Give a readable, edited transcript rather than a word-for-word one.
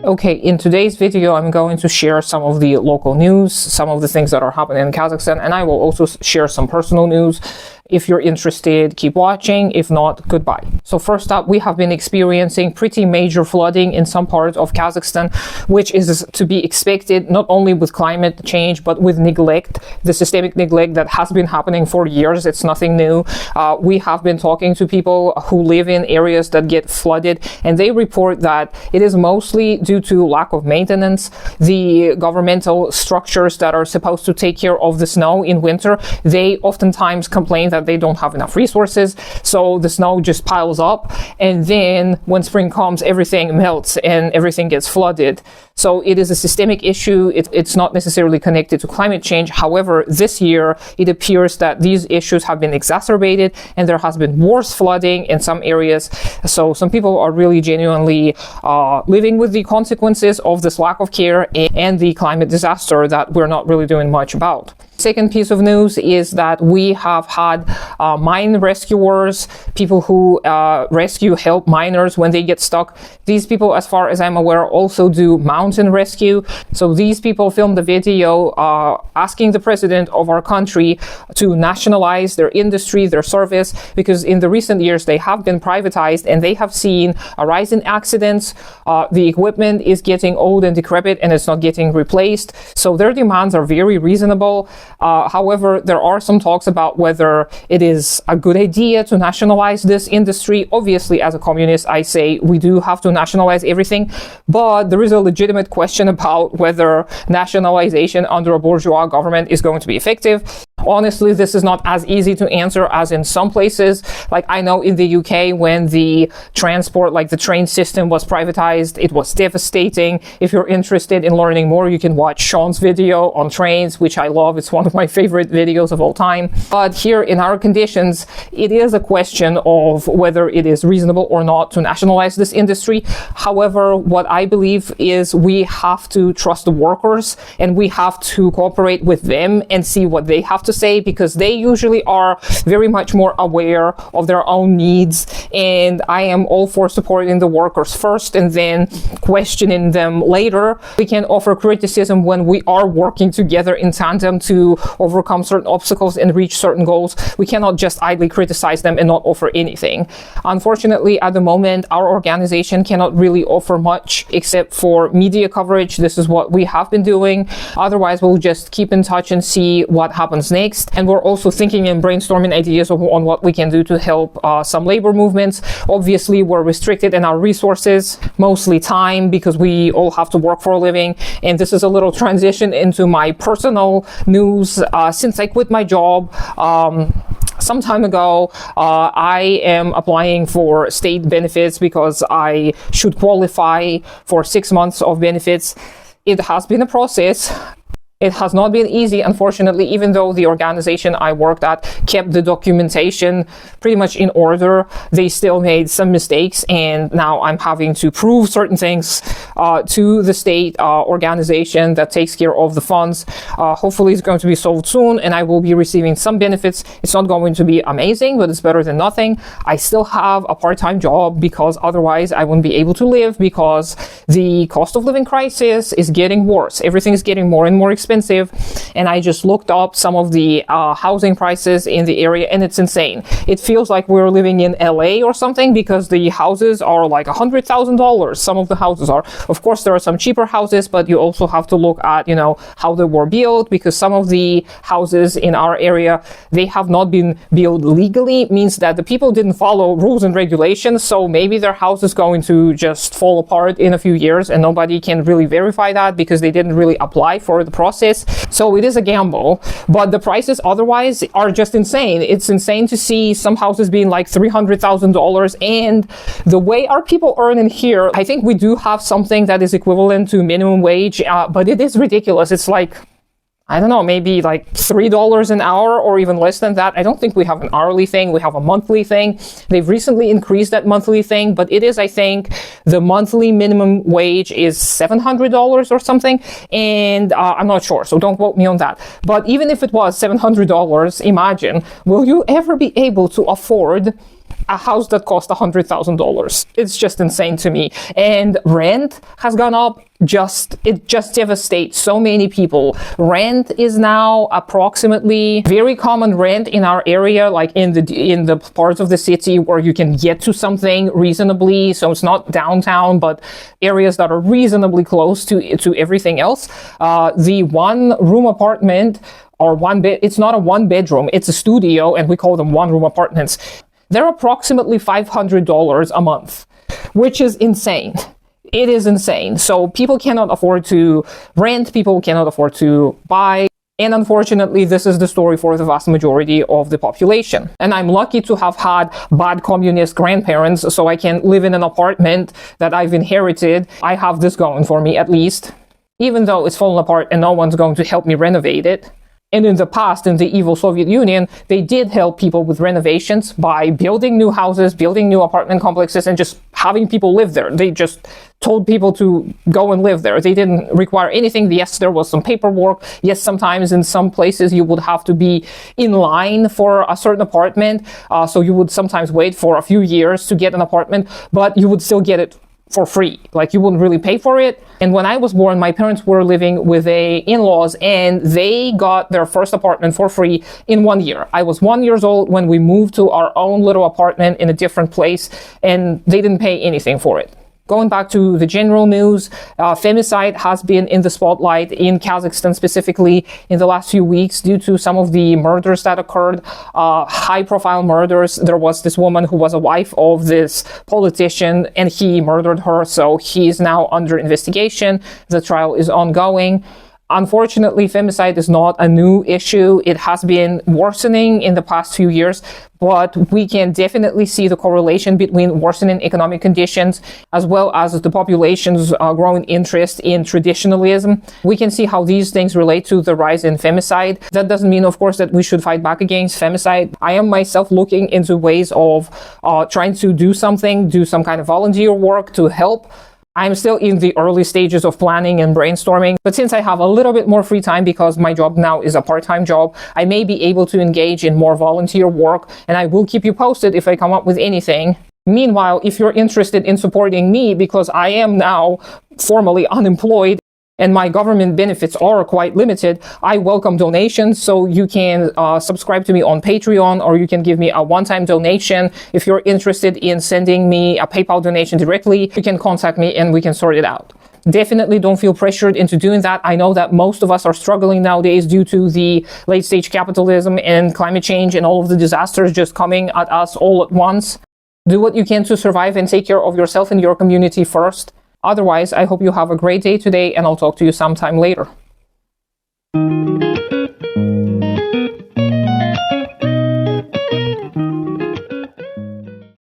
Okay, in today's video, I'm going to share some of the local news, some of the things that are happening in Kazakhstan, and I will also share some personal news. If you're interested, keep watching. If not, goodbye. So first up, we have been experiencing pretty major flooding in some parts of Kazakhstan, which is to be expected not only with climate change, but with neglect, the systemic neglect that has been happening for years. It's nothing new. We have been talking to people who live in areas that get flooded, and they report that it is mostly due to lack of maintenance. The governmental structures that are supposed to take care of the snow in winter, they oftentimes complain that they don't have enough resources, so the snow just piles up, and then when spring comes, everything melts and everything gets flooded. So it is a systemic issue. It's not necessarily connected to climate change. However, this year it appears that these issues have been exacerbated and there has been worse flooding in some areas. So some people are really genuinely living with the consequences of this lack of care and the climate disaster that we're not really doing much about. Second piece of news is that we have had mine rescuers, people who help miners when they get stuck. These people, as far as I'm aware, also do mountain rescue. So these people filmed a video asking the president of our country to nationalize their industry, their service, because in the recent years they have been privatized and they have seen a rise in accidents. The equipment is getting old and decrepit and it's not getting replaced. So their demands are very reasonable. However, there are some talks about whether it is a good idea to nationalize this industry. Obviously, as a communist, I say we do have to nationalize everything, but there is a legitimate question about whether nationalization under a bourgeois government is going to be effective. Honestly, this is not as easy to answer as in some places. Like I know in the UK, when the transport, like the train system was privatized, it was devastating. If you're interested in learning more, you can watch Sean's video on trains, which I love. It's one of my favorite videos of all time. But here in our conditions, it is a question of whether it is reasonable or not to nationalize this industry. However, what I believe is we have to trust the workers and we have to cooperate with them and see what they have to say, because they usually are very much more aware of their own needs, and I am all for supporting the workers first and then questioning them later. We can offer criticism when we are working together in tandem to overcome certain obstacles and reach certain goals. We cannot just idly criticize them and not offer anything. Unfortunately, at the moment, our organization cannot really offer much except for media coverage. This is what we have been doing. Otherwise, we'll just keep in touch and see what happens next. And we're also thinking and brainstorming ideas on what we can do to help some labor movements. Obviously, we're restricted in our resources, mostly time, because we all have to work for a living. And this is a little transition into my personal news. Since I quit my job some time ago, I am applying for state benefits because I should qualify for 6 months of benefits. It has been a process. It has not been easy, unfortunately, even though the organization I worked at kept the documentation pretty much in order. They still made some mistakes, and now I'm having to prove certain things to the state organization that takes care of the funds. Hopefully it's going to be solved soon, and I will be receiving some benefits. It's not going to be amazing, but it's better than nothing. I still have a part-time job because otherwise I wouldn't be able to live, because the cost of living crisis is getting worse. Everything is getting more and more expensive. And I just looked up some of the housing prices in the area, and it's insane. It feels like we're living in LA or something, because the houses are like $100,000. Some of the houses are. Of course, there are some cheaper houses, but you also have to look at, how they were built, because some of the houses in our area, they have not been built legally. It means that the people didn't follow rules and regulations. So maybe their house is going to just fall apart in a few years, and nobody can really verify that because they didn't really apply for the process. So it is a gamble, but the prices otherwise are just insane. It's insane to see some houses being like $300,000, and the way our people earn in here, I think we do have something that is equivalent to minimum wage, but it is ridiculous. It's like, I don't know, maybe like $3 an hour or even less than that. I don't think we have an hourly thing. We have a monthly thing. They've recently increased that monthly thing, but it is, I think, the monthly minimum wage is $700 or something. And I'm not sure, so don't quote me on that. But even if it was $700, imagine, will you ever be able to afford a house that cost $100,000. It's just insane to me. And rent has gone up. It just devastates so many people. Rent is now approximately very common rent in our area, like in the parts of the city where you can get to something reasonably. So it's not downtown, but areas that are reasonably close to everything else. The one room apartment or one bed, it's not a one bedroom, it's a studio, and we call them one room apartments. They're approximately $500 a month, which is insane. It is insane. So people cannot afford to rent, people cannot afford to buy. And unfortunately, this is the story for the vast majority of the population. And I'm lucky to have had bad communist grandparents, so I can live in an apartment that I've inherited. I have this going for me, at least, even though it's fallen apart and no one's going to help me renovate it. And in the past, in the evil Soviet Union, they did help people with renovations by building new houses, building new apartment complexes, and just having people live there. They just told people to go and live there. They didn't require anything. Yes, there was some paperwork. Yes, sometimes in some places you would have to be in line for a certain apartment. So you would sometimes wait for a few years to get an apartment, but you would still get it for free. Like, you wouldn't really pay for it. And when I was born, my parents were living with in-laws, and they got their first apartment for free in 1 year. I was 1 year old when we moved to our own little apartment in a different place, and they didn't pay anything for it. Going back to the general news, femicide has been in the spotlight in Kazakhstan specifically in the last few weeks due to some of the murders that occurred, high-profile murders. There was this woman who was a wife of this politician, and he murdered her, so he is now under investigation. The trial is ongoing. Unfortunately, femicide is not a new issue. It has been worsening in the past few years, but we can definitely see the correlation between worsening economic conditions as well as the population's growing interest in traditionalism. We can see how these things relate to the rise in femicide. That doesn't mean, of course, that we should fight back against femicide. I am myself looking into ways of trying to do some kind of volunteer work to help. I'm still in the early stages of planning and brainstorming, but since I have a little bit more free time because my job now is a part-time job, I may be able to engage in more volunteer work, and I will keep you posted if I come up with anything. Meanwhile, if you're interested in supporting me, because I am now formally unemployed and my government benefits are quite limited, I welcome donations. So you can subscribe to me on Patreon, or you can give me a one-time donation. If you're interested in sending me a PayPal donation directly, you can contact me and we can sort it out. Definitely don't feel pressured into doing that. I know that most of us are struggling nowadays due to the late-stage capitalism and climate change and all of the disasters just coming at us all at once. Do what you can to survive and take care of yourself and your community first. Otherwise, I hope you have a great day today, and I'll talk to you sometime later.